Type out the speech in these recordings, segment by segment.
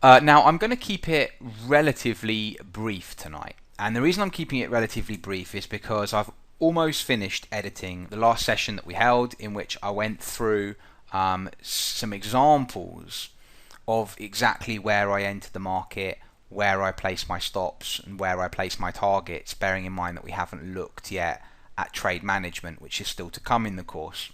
Now, I'm going to keep it relatively brief tonight. And the reason I'm keeping it relatively brief is because I've almost finished editing the last session that we held, in which I went through some examples of exactly where I entered the market, where I place my stops, and where I place my targets, bearing in mind that we haven't looked yet at trade management, which is still to come in the course.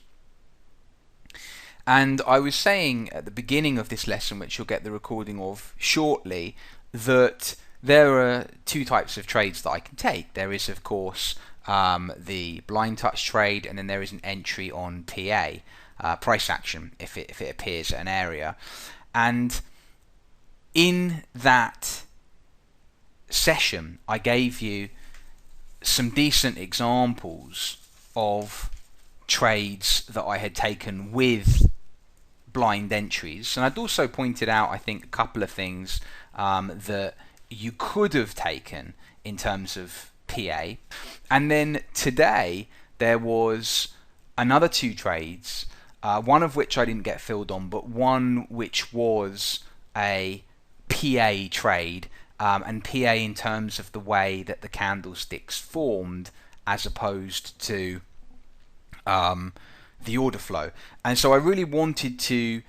And I was saying at the beginning of this lesson, which you'll get the recording of shortly, that there are two types of trades that I can take. There is, of course, the blind touch trade, and then there is an entry on PA, price action, if it appears at an area. And in that session, I gave you some decent examples of trades that I had taken with blind entries, and I'd also pointed out, I think, a couple of things that you could have taken in terms of PA. And then today there was another two trades, one of which I didn't get filled on, but one which was a PA trade, and PA in terms of the way that the candlesticks formed as opposed to the order flow. And so I really wanted to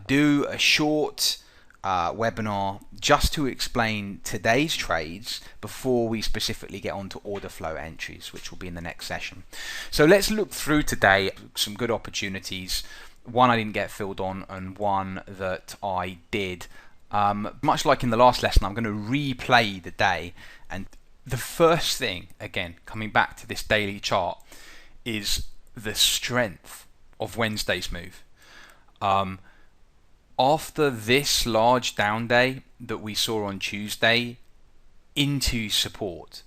do a short webinar just to explain today's trades before we specifically get onto order flow entries, which will be in the next session. So let's look through today some good opportunities, one I didn't get filled on and one that I did. Much like in the last lesson, I'm going to replay the day, and the first thing, again, coming back to this daily chart, is the strength of Wednesday's move. After this large down day that we saw on Tuesday into support,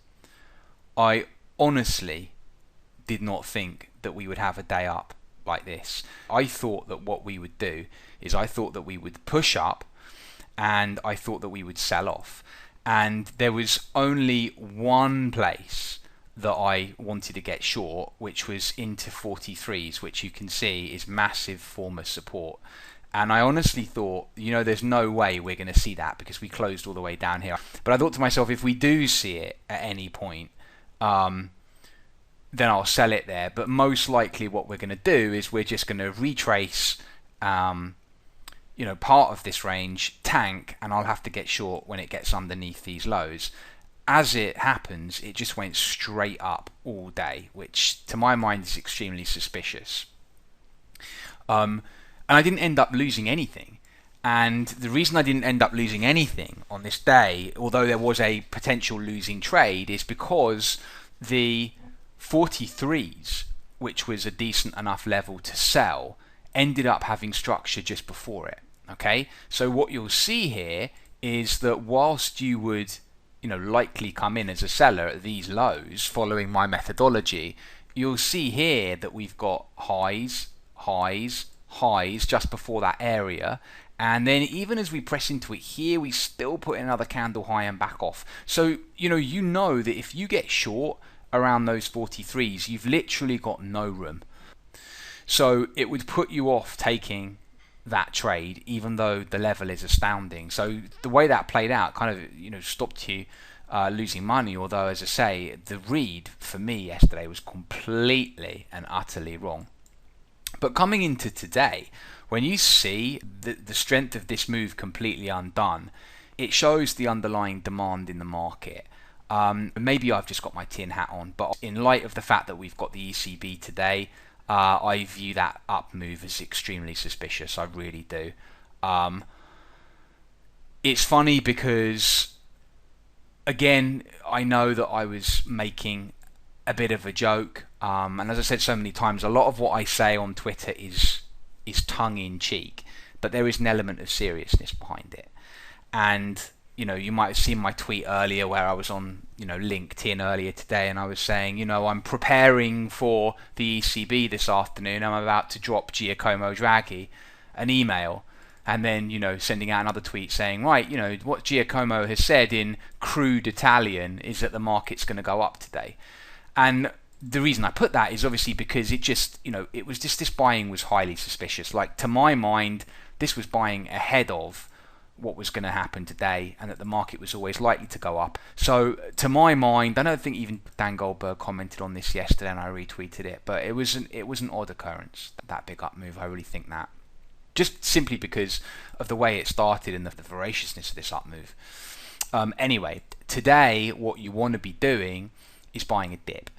I honestly did not think that we would have a day up like this. I thought that what we would do is I thought that we would push up, and I thought that we would sell off. And there was only one place that I wanted to get short, which was into 43s, which you can see is massive form of support. And I honestly thought, there's no way we're going to see that because we closed all the way down here. But I thought to myself, if we do see it at any point, then I'll sell it there. But most likely what we're going to do is we're just going to retrace part of this range, tank, and I'll have to get short when it gets underneath these lows. As it happens, it just went straight up all day, which to my mind is extremely suspicious. And I didn't end up losing anything. And the reason I didn't end up losing anything on this day, although there was a potential losing trade, is because the 43s, which was a decent enough level to sell, ended up having structure just before it. Okay, so what you'll see here is that whilst you would likely come in as a seller at these lows following my methodology, you'll see here that we've got highs, highs, highs just before that area, and then even as we press into it here, we still put in another candle high and back off. So you know that if you get short around those 43s, you've literally got no room. So it would put you off taking that trade, even though the level is astounding. So the way that played out kind of stopped you losing money, although, as I say, the read for me yesterday was completely and utterly wrong. But coming into today, when you see the strength of this move completely undone, it shows the underlying demand in the market. Maybe I've just got my tin hat on, but in light of the fact that we've got the ECB today, I view that up move as extremely suspicious. I really do. It's funny because, again, I know that I was making a bit of a joke, and as I said so many times, a lot of what I say on Twitter is tongue-in-cheek, but there is an element of seriousness behind it. And you might have seen my tweet earlier where I was on LinkedIn earlier today, and I was saying, I'm preparing for the ECB this afternoon. I'm about to drop Giacomo Draghi an email, and then sending out another tweet saying, right, what Giacomo has said in crude Italian is that the market's going to go up today. And the reason I put that is obviously because it just it was just, this buying was highly suspicious. Like, to my mind, this was buying ahead of what was going to happen today and that the market was always likely to go up. So to my mind, I don't think even Dan Goldberg commented on this yesterday and I retweeted it, but it was an odd occurrence, that big up move. I really think that. Just simply because of the way it started and the voraciousness of this up move. Anyway, today what you want to be doing is buying a dip.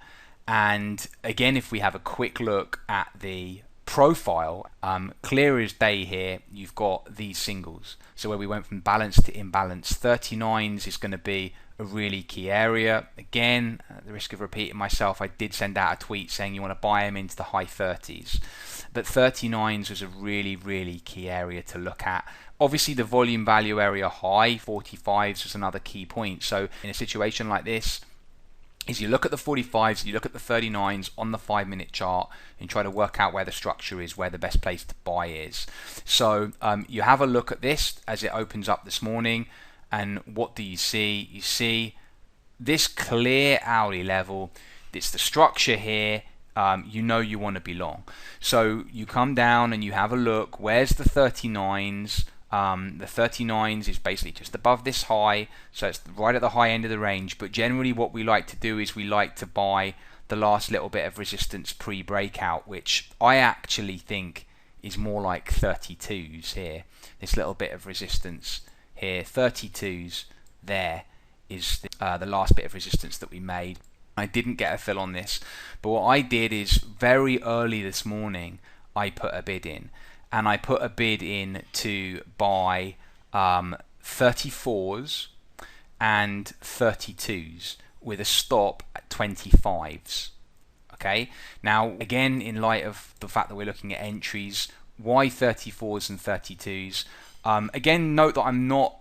And again, if we have a quick look at the profile, clear as day here, you've got these singles. So where we went from balance to imbalance, 39s is going to be a really key area. Again, at the risk of repeating myself, I did send out a tweet saying you want to buy them into the high 30s. But 39s was a really, really key area to look at. Obviously, the volume value area high, 45s, was another key point. So in a situation like this, is you look at the 45s, you look at the 39s on the 5-minute chart and try to work out where the structure is, where the best place to buy is. So you have a look at this as it opens up this morning, and what do you see? You see this clear hourly level. It's the structure here. You know you want to be long. So you come down and you have a look. Where's the 39s? The 39s is basically just above this high, so it's right at the high end of the range. But generally what we like to do is we like to buy the last little bit of resistance pre-breakout, which I actually think is more like 32s here. This little bit of resistance here, 32s, there is the last bit of resistance that we made. I didn't get a fill on this, but what I did is very early this morning I put a bid in. And I put a bid in to buy 34s and 32s with a stop at 25s. Okay. Now, again, in light of the fact that we're looking at entries, why 34s and 32s? Again, note that I'm not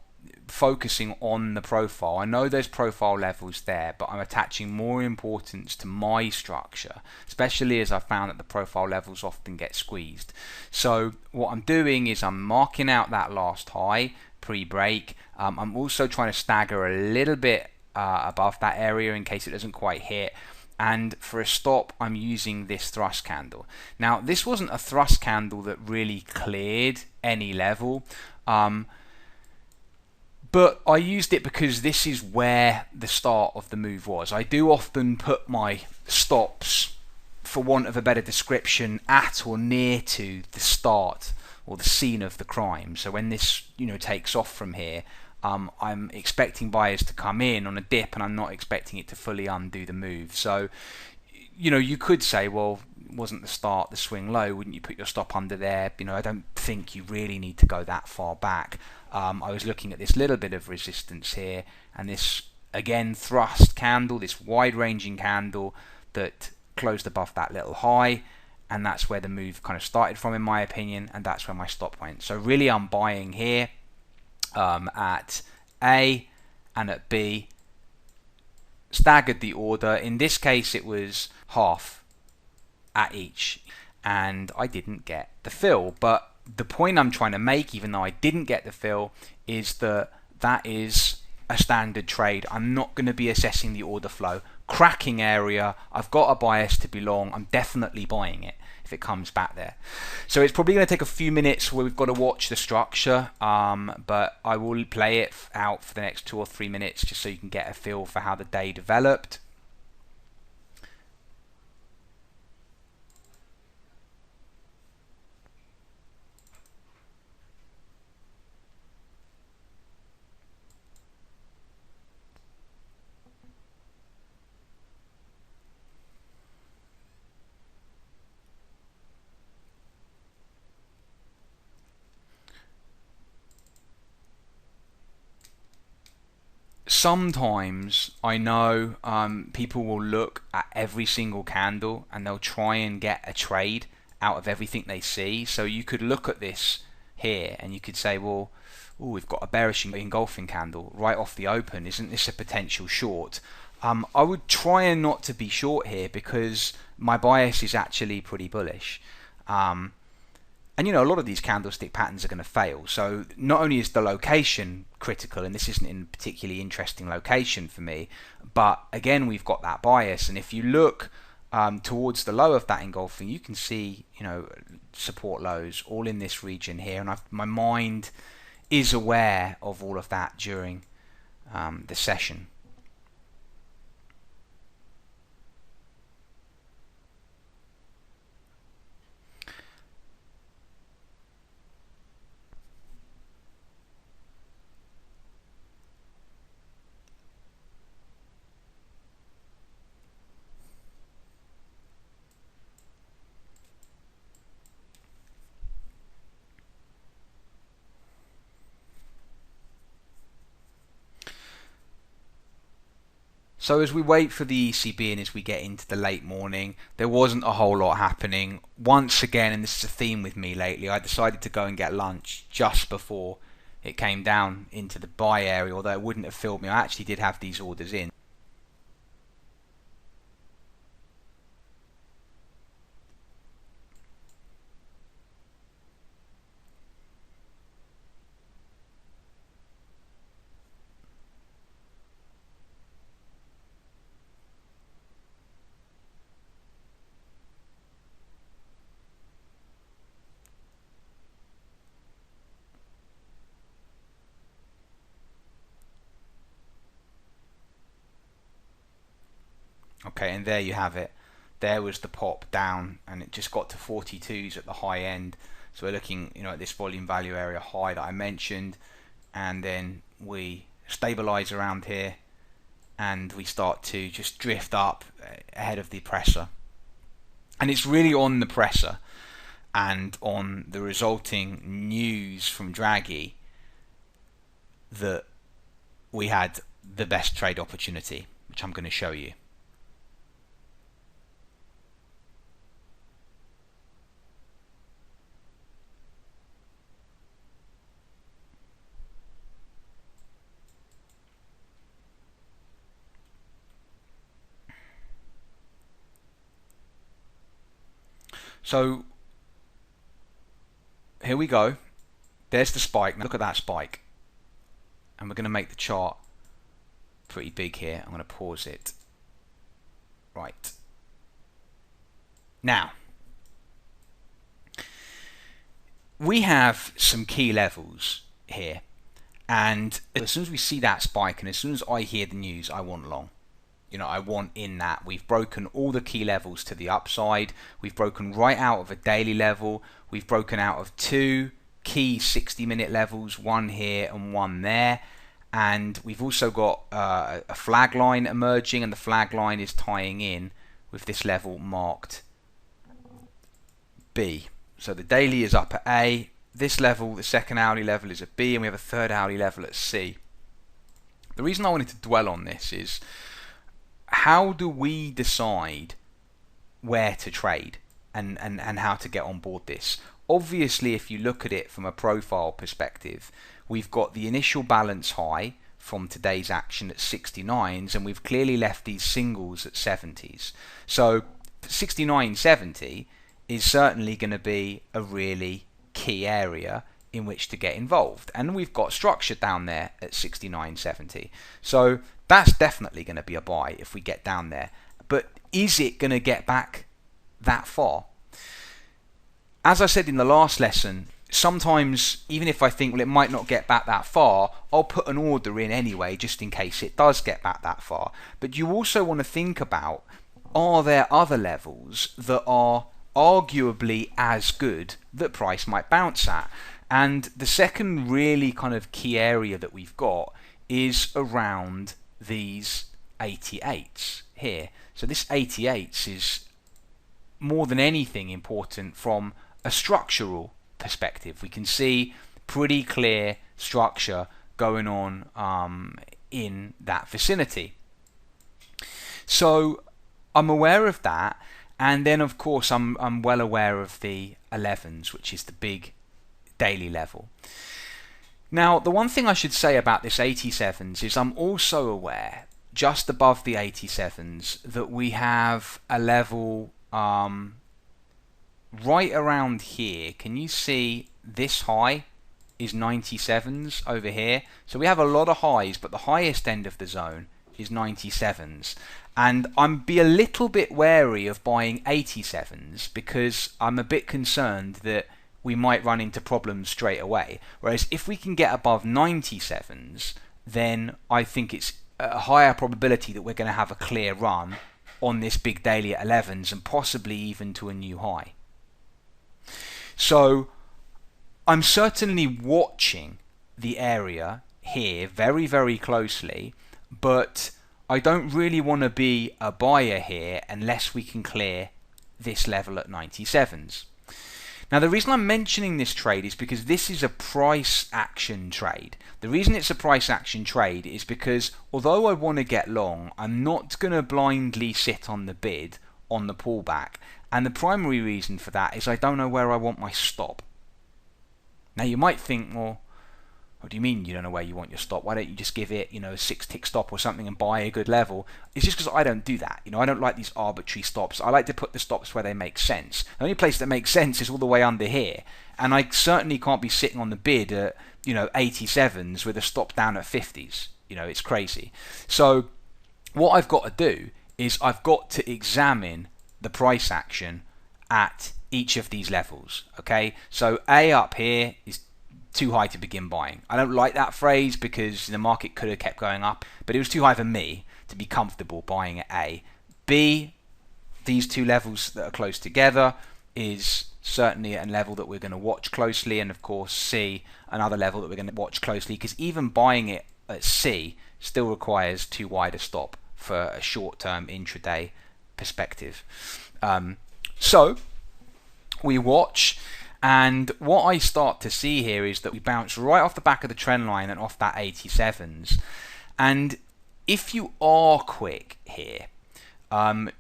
focusing on the profile. I know there's profile levels there, but I'm attaching more importance to my structure, especially as I found that the profile levels often get squeezed. So what I'm doing is I'm marking out that last high pre-break. I'm also trying to stagger a little bit above that area in case it doesn't quite hit. And for a stop, I'm using this thrust candle. Now, this wasn't a thrust candle that really cleared any level. But I used it because this is where the start of the move was. I do often put my stops, for want of a better description, at or near to the start or the scene of the crime. So when this takes off from here, I'm expecting buyers to come in on a dip and I'm not expecting it to fully undo the move. So you could say, well, wasn't the start the swing low? Wouldn't you put your stop under there? I don't think you really need to go that far back. I was looking at this little bit of resistance here, and this again thrust candle, this wide-ranging candle that closed above that little high, and that's where the move kind of started from, in my opinion, and that's where my stop went. So really, I'm buying here at A and at B. Staggered the order. In this case, it was half at each, and I didn't get the fill. But the point I'm trying to make, even though I didn't get the fill, is that that is a standard trade. I'm not going to be assessing the order flow. Cracking area, I've got a bias to be long. I'm definitely buying it if it comes back there. So it's probably going to take a few minutes where we've got to watch the structure, but I will play it out for the next 2 or 3 minutes just so you can get a feel for how the day developed. Sometimes I know people will look at every single candle and they'll try and get a trade out of everything they see. So you could look at this here and you could say, well, ooh, we've got a bearish engulfing candle right off the open. Isn't this a potential short? I would try and not to be short here because my bias is actually pretty bullish. And a lot of these candlestick patterns are going to fail. So not only is the location critical, and this isn't in a particularly interesting location for me, but again, we've got that bias. And if you look towards the low of that engulfing, you can see, support lows all in this region here. And my mind is aware of all of that during the session. So as we wait for the ECB and as we get into the late morning, there wasn't a whole lot happening. Once again, and this is a theme with me lately, I decided to go and get lunch just before it came down into the buy area, although it wouldn't have filled me. I actually did have these orders in. Okay, and there you have it. There was the pop down, and it just got to 42s at the high end. So we're looking, at this volume value area high that I mentioned, and then we stabilize around here, and we start to just drift up ahead of the presser. And it's really on the presser and on the resulting news from Draghi that we had the best trade opportunity, which I'm going to show you. So here we go. There's the spike. Now look at that spike. And we're going to make the chart pretty big here. I'm going to pause it. Right. Now, we have some key levels here. And as soon as we see that spike and as soon as I hear the news, I want long. I want in that. We've broken all the key levels to the upside. We've broken right out of a daily level. We've broken out of two key 60-minute levels, one here and one there. And we've also got a flag line emerging, and the flag line is tying in with this level marked B. So the daily is up at A. This level, the second hourly level, is at B, and we have a third hourly level at C. The reason I wanted to dwell on this is, how do we decide where to trade and how to get on board this? Obviously, if you look at it from a profile perspective, we've got the initial balance high from today's action at 69s, and we've clearly left these singles at 70s. So 69.70 is certainly going to be a really key area in which to get involved, and we've got structure down there at 69.70. So that's definitely going to be a buy if we get down there. But is it going to get back that far? As I said in the last lesson, sometimes even if I think, well, it might not get back that far, I'll put an order in anyway just in case it does get back that far. But you also want to think about, are there other levels that are arguably as good that price might bounce at? And the second really kind of key area that we've got is around these 88s here. So this 88s is more than anything important from a structural perspective. We can see pretty clear structure going on in that vicinity. So I'm aware of that, and then of course I'm well aware of the 11s, which is the big daily level. Now, the one thing I should say about this 87s is I'm also aware, just above the 87s, that we have a level right around here. Can you see this high is 97s over here? So we have a lot of highs, but the highest end of the zone is 97s. And I'm be a little bit wary of buying 87s because I'm a bit concerned that we might run into problems straight away. Whereas if we can get above 97s, then I think it's a higher probability that we're going to have a clear run on this big daily at 11s and possibly even to a new high. So I'm certainly watching the area here very, very closely, but I don't really want to be a buyer here unless we can clear this level at 97s. Now the reason I'm mentioning this trade is because this is a price action trade. The reason it's a price action trade is because although I want to get long, I'm not going to blindly sit on the bid on the pullback, and the primary reason for that is I don't know where I want my stop. Now you might think, well, what do you mean you don't know where you want your stop? Why don't you just give it, a 6-tick stop or something and buy a good level? It's just because I don't do that. I don't like these arbitrary stops. I like to put the stops where they make sense. The only place that makes sense is all the way under here. And I certainly can't be sitting on the bid at, 87s with a stop down at 50s. It's crazy. So what I've got to do is I've got to examine the price action at each of these levels. Okay, so A up here is too high to begin buying. I don't like that phrase because the market could have kept going up, but it was too high for me to be comfortable buying at A. B, these two levels that are close together, is certainly a level that we're going to watch closely, and of course C, another level that we're going to watch closely, because even buying it at C still requires too wide a stop for a short-term intraday perspective. So we watch. And what I start to see here is that we bounce right off the back of the trend line and off that 87s. And if you are quick here,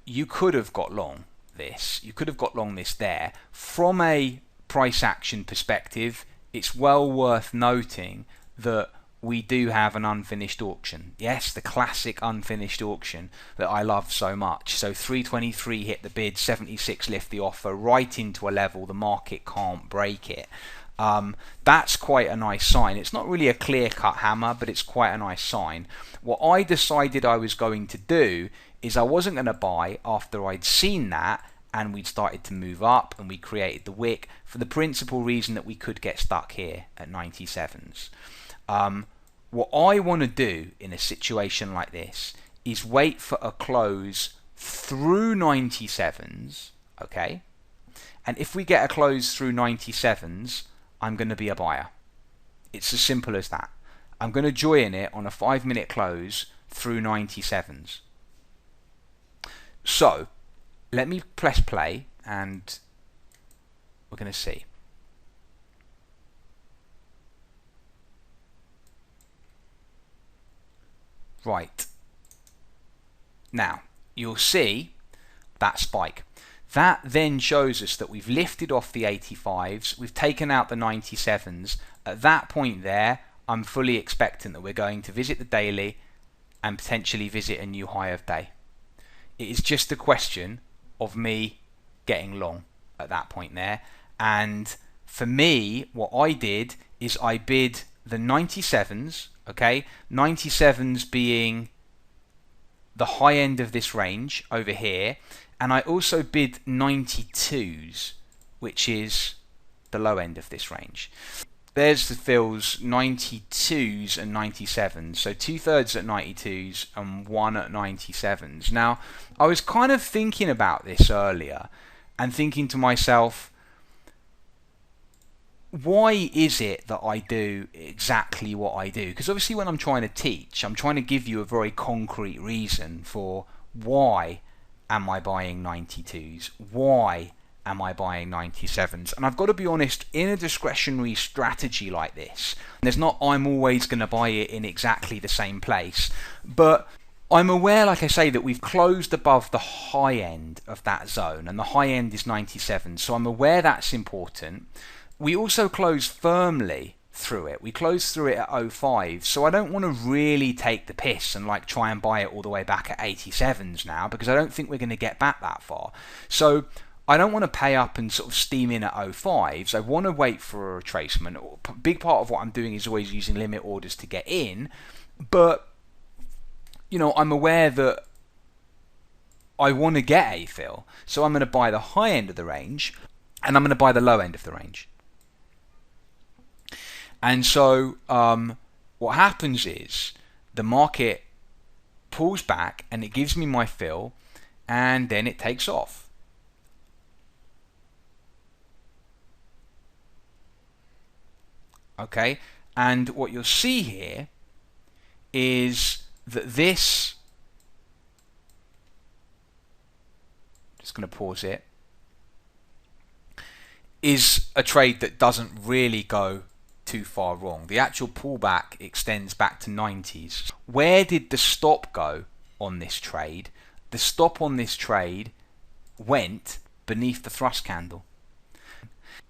you could have got long this. You could have got long this there. From a price action perspective, it's well worth noting that we do have an unfinished auction. Yes, the classic unfinished auction that I love so much. So 323 hit the bid, 76 lift the offer, right into a level the market can't break it. That's quite a nice sign. It's not really a clear-cut hammer, but it's quite a nice sign. What I decided I was going to do is I wasn't going to buy after I'd seen that and we'd started to move up and we created the wick, for the principal reason that we could get stuck here at 97s. What I want to do in a situation like this is wait for a close through 97s, okay? And if we get a close through 97s, I'm going to be a buyer. It's as simple as that. I'm going to join it on a 5-minute close through 97s. So, let me press play and we're going to see. Right, now you'll see that spike. That then shows us that we've lifted off the 85s, we've taken out the 97s. At that point there, I'm fully expectant that we're going to visit the daily and potentially visit a new high of day. It is just a question of me getting long at that point there. And for me, what I did is I bid the 97s, okay, 97s being the high end of this range over here, and I also bid 92s, which is the low end of this range. There's the fills, 92s and 97s, so 2/3 at 92s and 1 at 97s. Now, I was kind of thinking about this earlier and thinking to myself, why is it that I do exactly what I do? Because obviously when I'm trying to teach, I'm trying to give you a very concrete reason for why am I buying 92s? Why am I buying 97s? And I've got to be honest, in a discretionary strategy like this, there's not I'm always going to buy it in exactly the same place, but I'm aware, like I say, that we've closed above the high end of that zone, and the high end is 97, so I'm aware that's important. We also closed firmly through it. We closed through it at 05, so I don't want to really take the piss and like try and buy it all the way back at 87s now, because I don't think we're going to get back that far. So I don't want to pay up and sort of steam in at 05s. I want to wait for a retracement. A big part of what I'm doing is always using limit orders to get in, but I'm aware that I want to get a fill, so I'm going to buy the high end of the range and I'm going to buy the low end of the range. And so what happens is the market pulls back and it gives me my fill, and then it takes off. Okay, and what you'll see here is that this, just going to pause it, is a trade that doesn't really go too far wrong. The actual pullback extends back to 90s. Where did the stop go on this trade? The stop on this trade went beneath the thrust candle.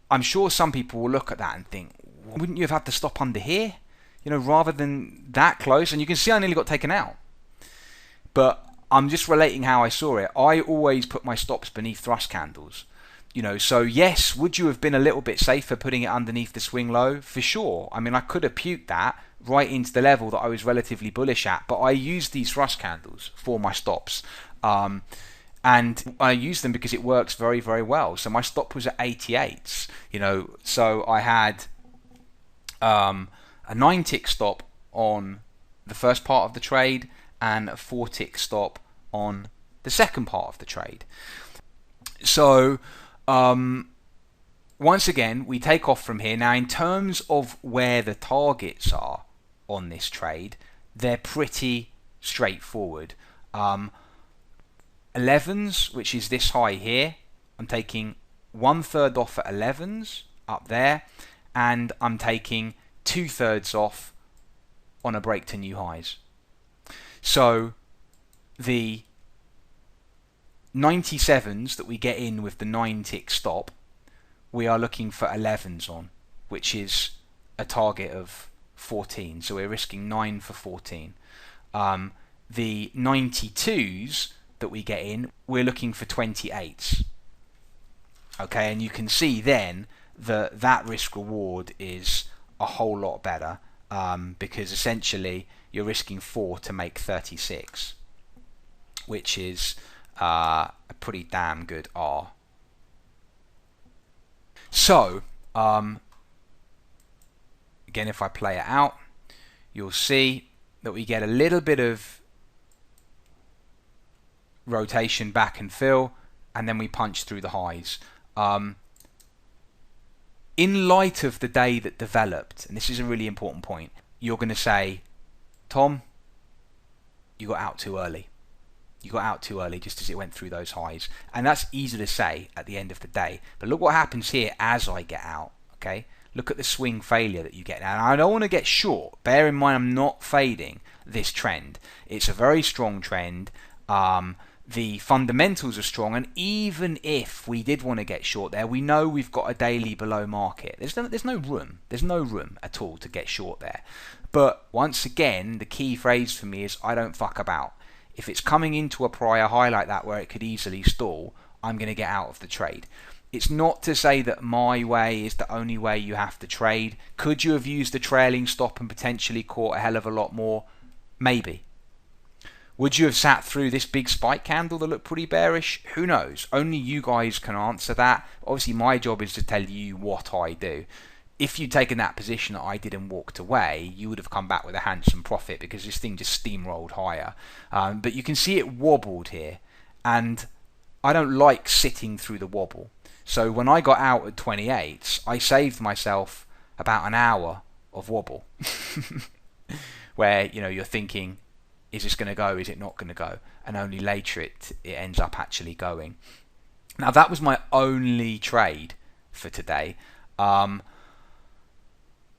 I'm sure some people will look at that and think, wouldn't you have had the stop under here? You know, rather than that close? And you can see I nearly got taken out. But I'm just relating how I saw it. I always put my stops beneath thrust candles. You know, so yes, would you have been a little bit safer putting it underneath the swing low? For sure. I mean, I could have puked that right into the level that I was relatively bullish at, but I used these thrust candles for my stops. And I use them because it works very, very well. So my stop was at 88s, you know, so I had a 9-tick stop on the first part of the trade and a 4-tick stop on the second part of the trade. So once again, we take off from here. Now, in terms of where the targets are on this trade, they're pretty straightforward. 11s, which is this high here, I'm taking 1/3 off at 11s up there, and I'm taking 2/3 off on a break to new highs. So the 97s that we get in with the 9-tick stop, we are looking for 11s on, which is a target of 14. So we're risking 9 for 14. The 92s that we get in, we're looking for 28s. Okay, and you can see then that that risk reward is a whole lot better, because essentially you're risking 4 to make 36, which is a pretty damn good R. So again, if I play it out, you'll see that we get a little bit of rotation back and fill, and then we punch through the highs. In light of the day that developed, and this is a really important point, you're going to say, Tom, you got out too early. You got out too early just as it went through those highs. And that's easy to say at the end of the day. But look what happens here as I get out. Okay, look at the swing failure that you get. Now, I don't want to get short. Bear in mind, I'm not fading this trend. It's a very strong trend. The fundamentals are strong, and even if we did want to get short there, we know we've got a daily below market. There's no room at all to get short there. But once again, the key phrase for me is I don't fuck about. If it's coming into a prior high like that where it could easily stall, I'm going to get out of the trade. It's not to say that my way is the only way you have to trade. Could you have used the trailing stop and potentially caught a hell of a lot more? Maybe. Would you have sat through this big spike candle that looked pretty bearish? Who knows? Only you guys can answer that. Obviously, my job is to tell you what I do. If you'd taken that position that I did and walked away, you would have come back with a handsome profit because this thing just steamrolled higher. But you can see it wobbled here, and I don't like sitting through the wobble. So when I got out at 28s, I saved myself about an hour of wobble, where you're thinking, is this going to go? Is it not going to go? And only later it ends up actually going. Now that was my only trade for today.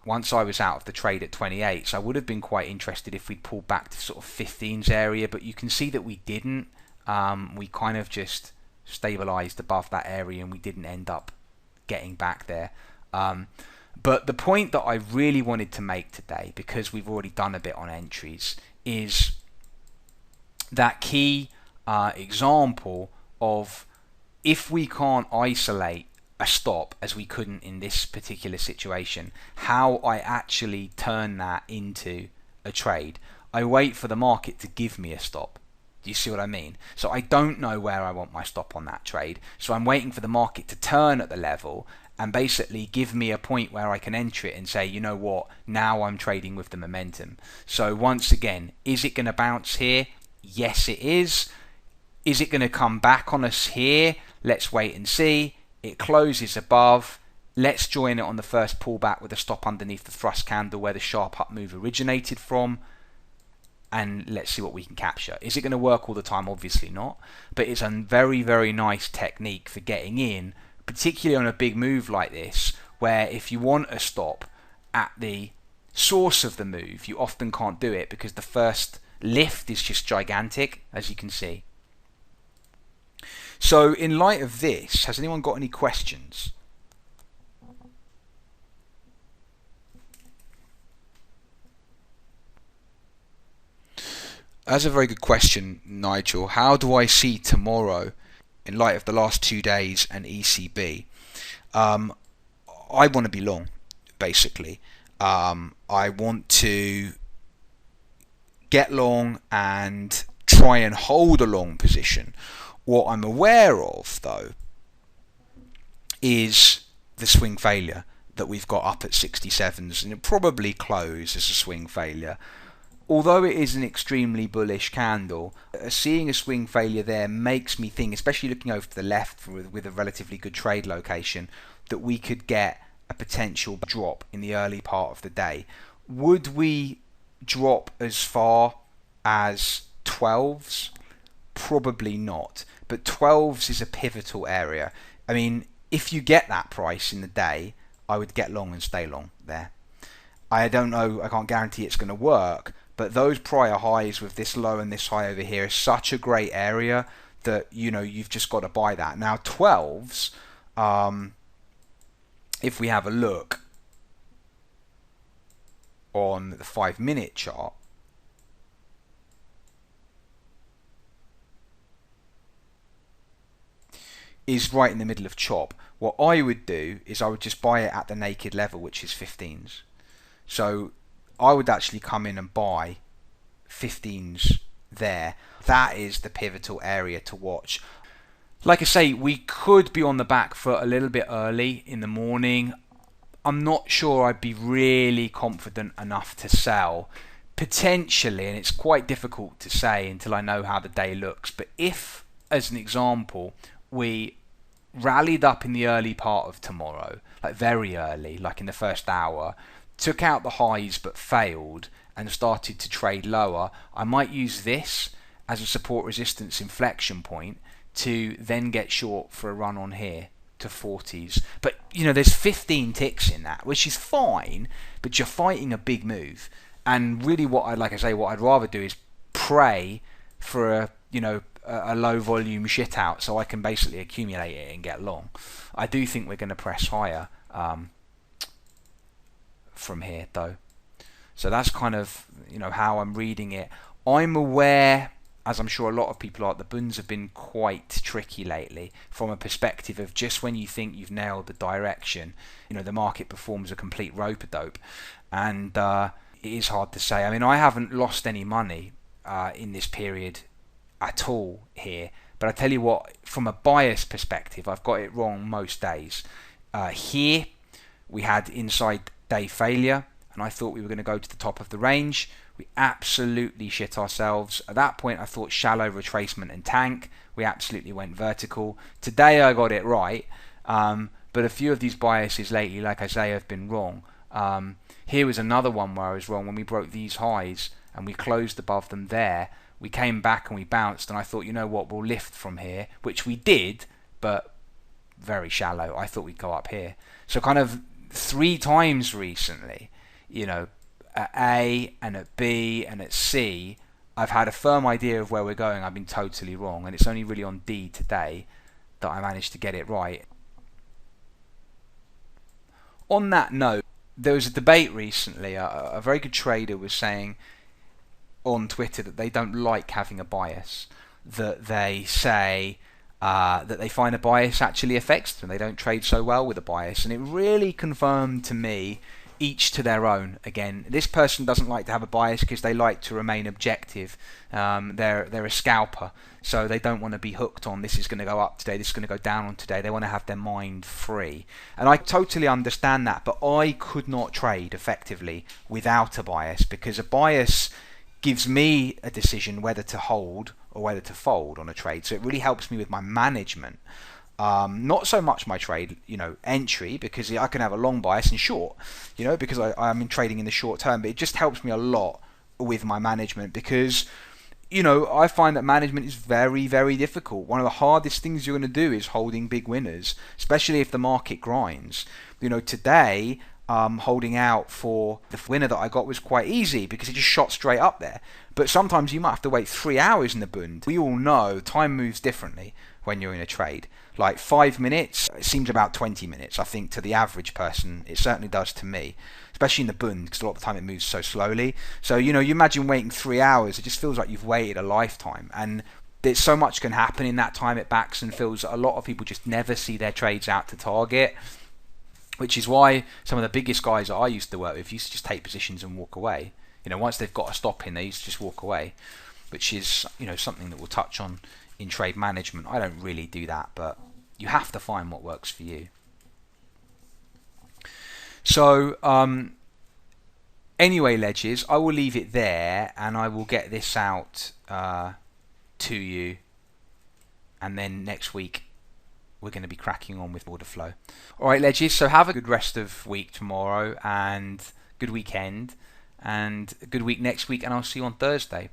Once I was out of the trade at 28, so I would have been quite interested if we'd pulled back to sort of 15s area, but you can see that we didn't. We kind of just stabilized above that area and we didn't end up getting back there. But the point that I really wanted to make today, because we've already done a bit on entries, is that key example of if we can't isolate a stop as we couldn't in this particular situation, how I actually turn that into a trade. I wait for the market to give me a stop. Do you see what I mean? So I don't know where I want my stop on that trade, so I'm waiting for the market to turn at the level, and basically give me a point where I can enter it and say, you know what, now I'm trading with the momentum. So once again, is it going to bounce here? Yes, it is. Is it going to come back on us here? Let's wait and see. It closes above. Let's join it on the first pullback with a stop underneath the thrust candle where the sharp up move originated from. And let's see what we can capture. Is it going to work all the time? Obviously not. But it's a very, very nice technique for getting in, particularly on a big move like this, where if you want a stop at the source of the move, you often can't do it because the first lift is just gigantic, as you can see. So in light of this, has anyone got any questions? That's a very good question, Nigel. How do I see tomorrow in light of the last 2 days and ECB? I want to be long, basically. I want to get long and try and hold a long position. What I'm aware of, though, is the swing failure that we've got up at 67s, and it'll probably close as a swing failure. Although it is an extremely bullish candle, seeing a swing failure there makes me think, especially looking over to the left with a relatively good trade location, that we could get a potential drop in the early part of the day. Would we drop as far as 12s? Probably not, but 12s is a pivotal area. I mean, if you get that price in the day, I would get long and stay long there. I don't know, I can't guarantee it's going to work, but those prior highs with this low and this high over here is such a great area that, you know, you've just got to buy that. Now 12s, if we have a look on the 5-minute chart, is right in the middle of chop. What I would do is I would just buy it at the naked level, which is 15s. So I would actually come in and buy 15s there. That is the pivotal area to watch. Like I say, we could be on the back foot a little bit early in the morning. I'm not sure I'd be really confident enough to sell. Potentially, and it's quite difficult to say until I know how the day looks, but if, as an example, we rallied up in the early part of tomorrow, like very early, like in the first hour, took out the highs but failed and started to trade lower, I might use this as a support resistance inflection point to then get short for a run on here to 40s. But you know, there's 15 ticks in that, which is fine, but you're fighting a big move. And really what I'd rather do is pray for a low volume shit out so I can basically accumulate it and get long. I do think we're going to press higher from here though. So that's kind of, you know, how I'm reading it. I'm aware, as I'm sure a lot of people are, the bunds have been quite tricky lately from a perspective of just when you think you've nailed the direction, you know, the market performs a complete rope-a-dope, and it is hard to say. I mean, I haven't lost any money in this period at all here, but I tell you what, from a bias perspective, I've got it wrong most days. Here we had inside day failure, and I thought we were going to go to the top of the range. We absolutely shit ourselves. At that point I thought shallow retracement and tank. We absolutely went vertical. Today I got it right, but a few of these biases lately, like I say, have been wrong. Here was another one where I was wrong. When we broke these highs and we closed above them there, we came back and we bounced, and I thought, you know what, we'll lift from here, which we did, but very shallow. I thought we'd go up here. So kind of 3 times recently, you know, at A and at B and at C, I've had a firm idea of where we're going. I've been totally wrong, and it's only really on D today that I managed to get it right. On that note, there was a debate recently. A very good trader was saying on Twitter that they don't like having a bias, that they say that they find a bias actually affects them. They don't trade so well with a bias, and it really confirmed to me each to their own. Again, this person doesn't like to have a bias because they like to remain objective. They're a scalper, so they don't want to be hooked on this is going to go up today, this is going to go down on today. They want to have their mind free, and I totally understand that. But I could not trade effectively without a bias, because a bias gives me a decision whether to hold or whether to fold on a trade. So it really helps me with my management. Not so much my trade, entry, because I can have a long bias and short, because I'm in trading in the short term. But it just helps me a lot with my management, because I find that management is very, very difficult. One of the hardest things you're going to do is holding big winners, especially if the market grinds. Today, holding out for the winner that I got was quite easy because it just shot straight up there. But sometimes you might have to wait 3 hours in the Bund. We all know time moves differently when you're in a trade. Like 5 minutes, it seems about 20 minutes, I think, to the average person. It certainly does to me, especially in the Bund, because a lot of the time it moves so slowly. So, you imagine waiting 3 hours, it just feels like you've waited a lifetime. And there's so much can happen in that time at backs and feels that a lot of people just never see their trades out to target, which is why some of the biggest guys that I used to work with used to just take positions and walk away. Once they've got a stop in, they used to just walk away, which is, something that we'll touch on in trade management. I don't really do that, but you have to find what works for you. So anyway, Ledges, I will leave it there, and I will get this out to you, and then next week we're going to be cracking on with order flow. Alright, Ledges, so have a good rest of week tomorrow, and good weekend, and a good week next week, and I'll see you on Thursday.